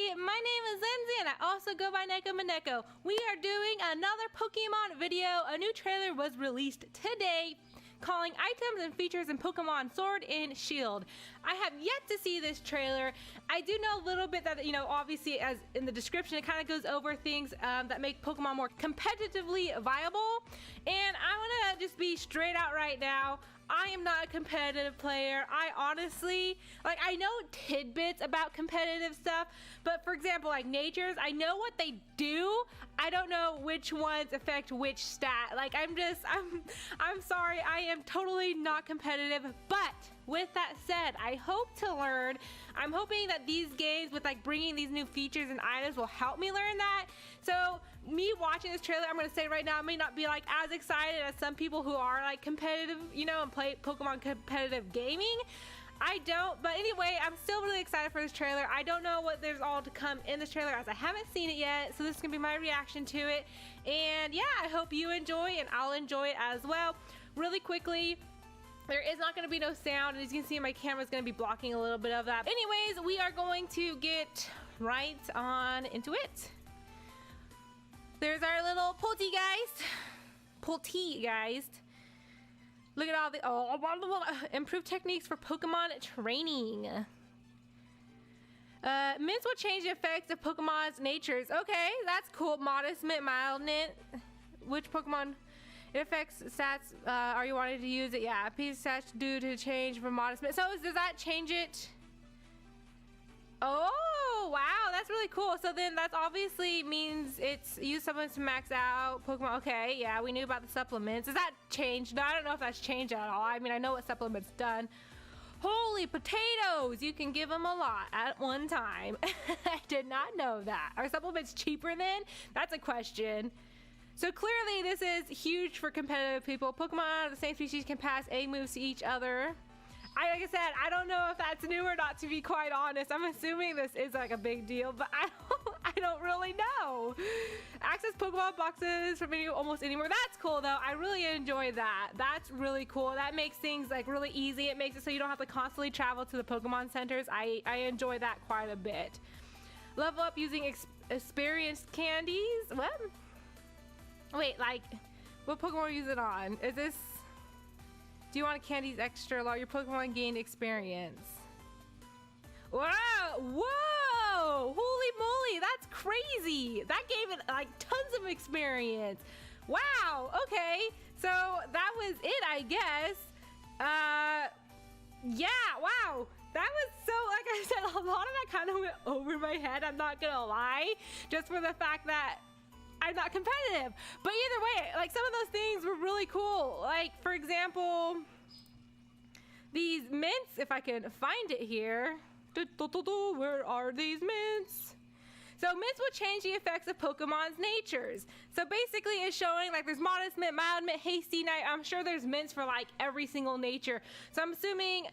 everybody, my name is Lindsay and I also go by NekkoMeneko. We are doing another Pokemon video. A new trailer was released today calling items and features in Pokemon Sword and Shield. I have yet to see this trailer. I do know a little bit that, obviously as in the description, it kind of goes over things that make Pokemon more competitively viable. And I want to just be straight out right now. I am not a competitive player. I honestly, I know tidbits about competitive stuff, but for example, like natures, I know what they do. I don't know which ones affect which stat. I'm sorry, I am totally not competitive, but with that said, I hope to learn. I'm hoping that these games with bringing these new features and items will help me learn that. So me watching this trailer, I'm going to say right now, I may not be as excited as some people who are competitive, and play Pokemon competitive gaming. I don't, but anyway, I'm still really excited for this trailer. I don't know what there's all to come in this trailer as I haven't seen it yet, so this is going to be my reaction to it. And yeah, I hope you enjoy and I'll enjoy it as well. Really quickly, there is not going to be no sound, and as you can see, my camera is going to be blocking a little bit of that. Anyways, we are going to get right on into it. There's our little Poltegeist. Look at all the improved techniques for Pokemon training. Mints will change the effects of Pokemon's natures. Okay, that's cool. Modest Mint, Mild Mint. Which Pokemon? It affects stats. Are you wanting to use it? Yeah, piece stats due to change from Modest Mint. So does that change it? Oh, wow, that's really cool. So then that obviously means it's use supplements to max out Pokemon. Okay, yeah, we knew about the supplements. Does that change? No, I don't know if that's changed at all. I mean, I know what supplements done. Holy potatoes! You can give them a lot at one time. I did not know that. Are supplements cheaper then? That's a question. So clearly this is huge for competitive people. Pokemon of the same species can pass egg moves to each other. Like I said, I don't know if that's new or not, to be quite honest. I'm assuming this is a big deal, but I don't really know. Access Pokemon boxes from almost anywhere. That's cool though. I really enjoy that. That's really cool. That makes things really easy. It makes it so you don't have to constantly travel to the Pokemon centers. I enjoy that quite a bit. Level up using experienced candies. What? Wait, what Pokemon are you using on? Is this... Do you want candies extra large? Your Pokemon gain experience. Wow! Whoa! Holy moly! That's crazy! That gave it tons of experience. Wow! Okay, so that was it, I guess. Yeah! Wow! That was so, like I said, a lot of that kind of went over my head. I'm not gonna lie, just for the fact that I'm not competitive. But either way, some of those things were really cool. For example, these mints, if I can find it here. Where are these mints? So mints will change the effects of Pokemon's natures. So basically it's showing there's Modest Mint, Mild Mint, Hasty Night. I'm sure there's mints for every single nature. So I'm assuming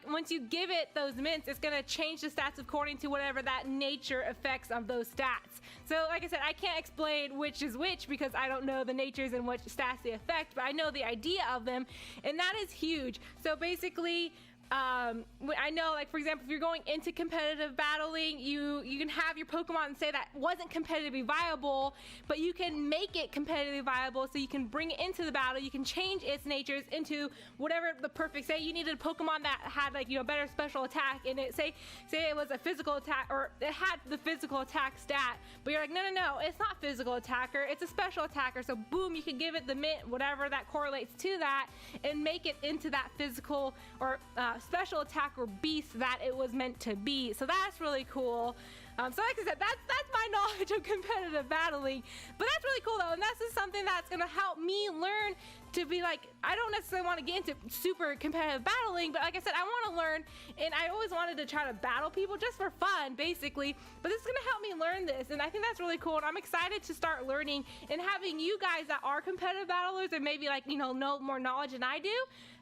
once you give it those mints, it's gonna change the stats according to whatever that nature effects of those stats. So like I said, I can't explain which is which because I don't know the natures and which stats they affect, but I know the idea of them, and that is huge. So basically, I know, for example, if you're going into competitive battling, you can have your Pokemon and say that wasn't competitively viable, but you can make it competitively viable, so you can bring it into the battle. You can change its natures into whatever the perfect. Say you needed a Pokemon that had better special attack, and it say it was a physical attack, or it had the physical attack stat, but you're no, it's not physical attacker, it's a special attacker. So boom, you can give it the mint, whatever that correlates to that, and make it into that physical or special attack or beast that it was meant to be. So that's really cool. So like I said, that's my knowledge of competitive battling, but that's really cool though, and this is something that's gonna help me learn to be I don't necessarily want to get into super competitive battling, but like I said, I want to learn, and I always wanted to try to battle people just for fun, basically, but this is gonna help me learn this, and I think that's really cool, and I'm excited to start learning and having you guys that are competitive battlers and maybe know more knowledge than I do,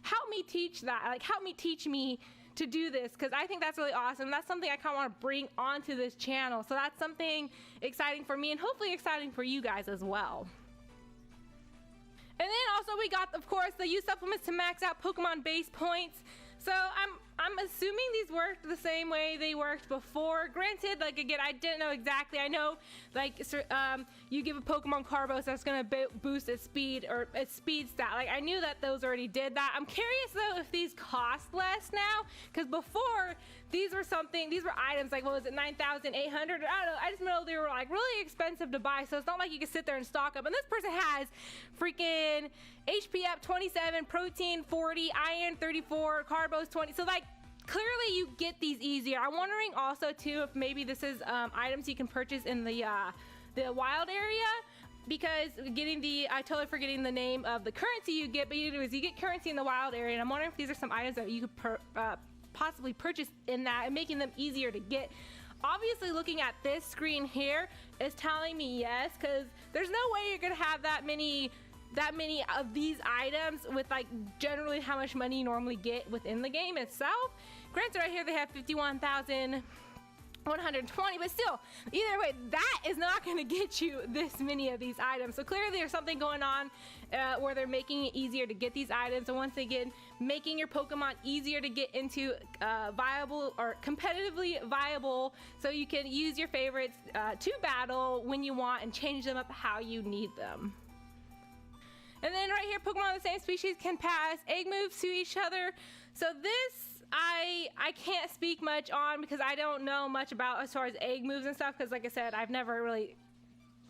help me teach that, help me teach me to do this, because I think that's really awesome. That's something I kind of want to bring onto this channel, so that's something exciting for me and hopefully exciting for you guys as well. And then also we got, of course, the use supplements to max out Pokemon base points. So I'm I'm assuming these worked the same way they worked before. Granted, like again, I didn't know exactly. I know like you give a Pokemon Carbos that's gonna boost its speed or its speed stat. Like I knew that those already did that. I'm curious though if these cost less now, because before these were items like, what was it, 9,800? I don't know. I just know they were like really expensive to buy, so it's not like you could sit there and stock up. And this person has freaking HP up 27, protein 40, iron 34, carbos 20. So like clearly you get these easier. I'm wondering also too if maybe this is items you can purchase in the wild area, because I totally forgetting the name of the currency you get, but you get currency in the wild area, and I'm wondering if these are some items that you could possibly purchase in that and making them easier to get. Obviously looking at this screen here is telling me yes, because there's no way you're gonna have that many of these items with like generally how much money you normally get within the game itself. Granted, right here they have 51,120, but still, either way, that is not going to get you this many of these items. So clearly there's something going on where they're making it easier to get these items, and once again making your Pokemon easier to get into viable or competitively viable, so you can use your favorites to battle when you want and change them up how you need them. And then right here, Pokemon of the same species can pass egg moves to each other. So this I can't speak much on because I don't know much about as far as egg moves and stuff, because like I said, I've never really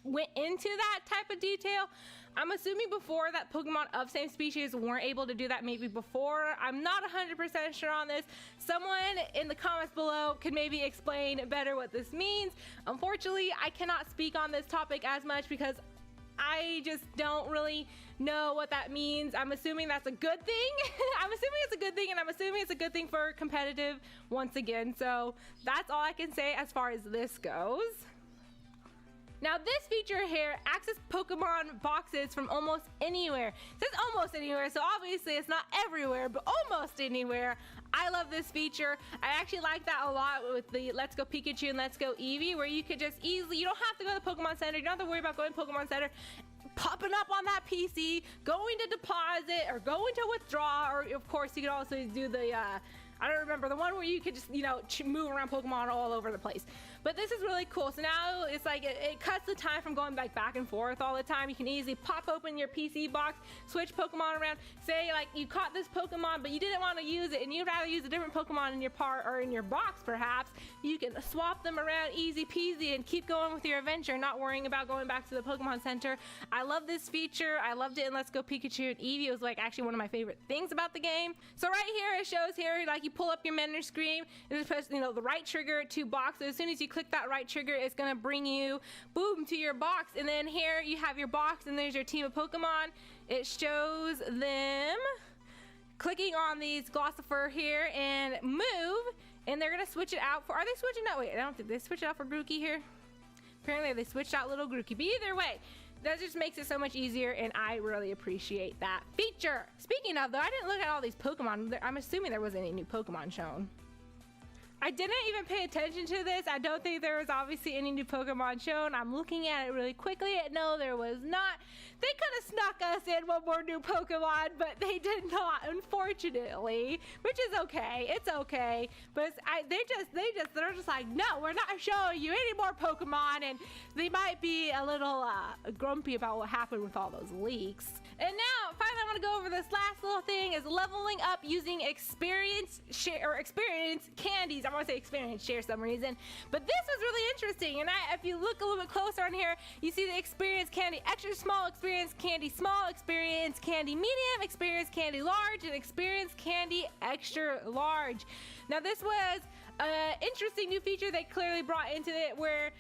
went into that type of detail. I'm assuming before that Pokemon of same species weren't able to do that maybe before. I'm not 100% sure on this. Someone in the comments below could maybe explain better what this means. Unfortunately, I cannot speak on this topic as much because I just don't really know what that means. I'm assuming that's a good thing. I'm assuming it's a good thing, and I'm assuming it's a good thing for competitive once again. So that's all I can say as far as this goes. Now this feature here access Pokemon boxes from almost anywhere. It says almost anywhere, so obviously it's not everywhere, but almost anywhere. I love this feature. I actually like that a lot with the Let's Go Pikachu and Let's Go Eevee, where you could just easily, you don't have to go to the Pokemon Center, you don't have to worry about going to Pokemon Center, popping up on that PC, going to deposit or going to withdraw, or of course you could also do the I don't remember the one where you could just, you know, move around Pokemon all over the place. But this is really cool. So now it's like it cuts the time from going back and forth all the time. You can easily pop open your PC box, switch Pokemon around. Say like you caught this Pokemon, but you didn't want to use it, and you'd rather use a different Pokemon in your part or in your box perhaps. You can swap them around easy peasy and keep going with your adventure, not worrying about going back to the Pokemon Center. I love this feature. I loved it in Let's Go Pikachu and Eevee. It was like actually one of my favorite things about the game. So right here it shows here like you pull up your menu screen and just press, you know, the right trigger to box. So as soon as you click that right trigger, it's gonna bring you boom to your box, and then here you have your box and there's your team of Pokemon. It shows them clicking on these Glossifer here and move, and they're gonna switch it out for, are they switching out? Wait, I don't think they switch it out for Grookey here. Apparently they switched out little Grookey, but either way, that just makes it so much easier, and I really appreciate that feature. Speaking of though, I didn't look at all these Pokemon. I'm assuming there wasn't any new Pokemon shown. I didn't even pay attention to this. I don't think there was obviously any new Pokemon shown. I'm looking at it really quickly. No, there was not. They could have snuck us in one more new Pokemon, but they did not, unfortunately, which is okay. It's okay. But they're just like, no, we're not showing you any more Pokemon, and they might be a little grumpy about what happened with all those leaks. And now, finally, I want to go over this last little thing, is leveling up using experience candies. I want to say experience share some reason, but this was really interesting. And if you look a little bit closer on here, you see the experience candy extra small, experience candy small, experience candy medium, experience candy large, and experience candy extra large. Now this was an interesting new feature they clearly brought into it, where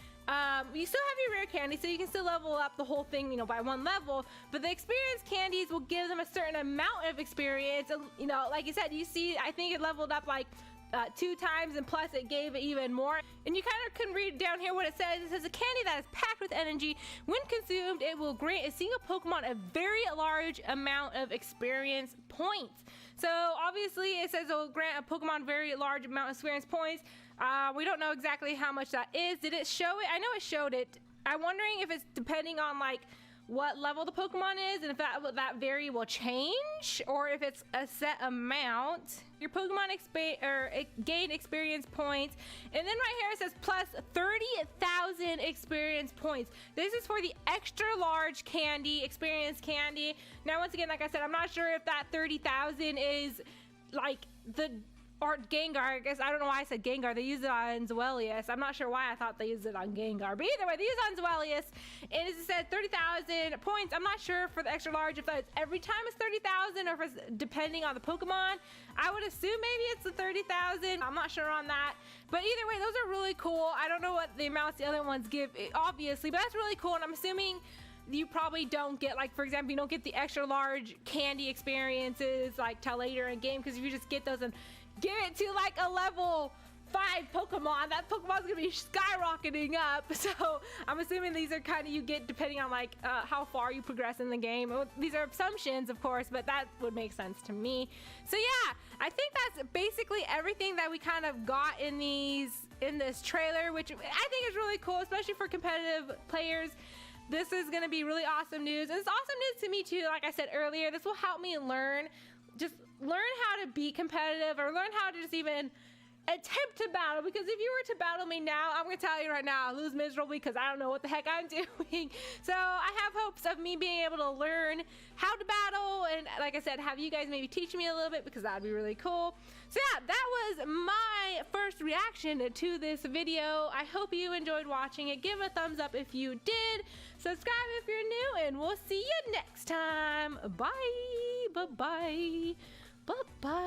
you still have your rare candy, so you can still level up the whole thing, you know, by one level, but the experience candies will give them a certain amount of experience. You know, like you said, you see, I think it leveled up like 2 times, and plus it gave it even more. And you kind of can read down here what it says. It says a candy that is packed with energy. When consumed, it will grant a single Pokemon a very large amount of experience points. So obviously it says it will grant a Pokemon very large amount of experience points. We don't know exactly how much that is. Did it show it? I know it showed it. I'm wondering if it's depending on like what level the Pokemon is, and if that vary will change, or if it's a set amount. Your Pokemon gain experience points, and then right here it says plus 30,000 experience points. This is for the extra large candy, experience candy. Now once again, like I said, I'm not sure if that 30,000 is like or Gengar. I guess I don't know why I said Gengar. They use it on Zweilous. I'm not sure why I thought they used it on Gengar, but either way, they use it on Zweilous, and it says 30,000 points. I'm not sure for the extra large if that's every time it's 30,000 or if it's depending on the Pokemon. I would assume maybe it's the 30,000. I'm not sure on that, but either way, those are really cool. I don't know what the amounts the other ones give, obviously, but that's really cool, and I'm assuming you probably don't get, like, for example, you don't get the extra large candy experiences like till later in game, because if you just get those and give it to like a level 5 Pokemon, that Pokemon's gonna be skyrocketing up. So I'm assuming these are kind of you get depending on like how far you progress in the game. These are assumptions, of course, but that would make sense to me. So yeah, I think that's basically everything that we kind of got in this trailer, which I think is really cool, especially for competitive players. This is gonna be really awesome news, and it's awesome news to me too. Like I said earlier, this will help me learn how to be competitive, or learn how to just even attempt to battle, because if you were to battle me now, I'm gonna tell you right now, I'll lose miserably because I don't know what the heck I'm doing. So I have hopes of me being able to learn how to battle, and like I said, have you guys maybe teach me a little bit, because that'd be really cool. So yeah, that was my first reaction to this video. I hope you enjoyed watching it. Give a thumbs up if you did. Subscribe if you're new, and we'll see you next time. Bye. Bye-bye. Bye-bye.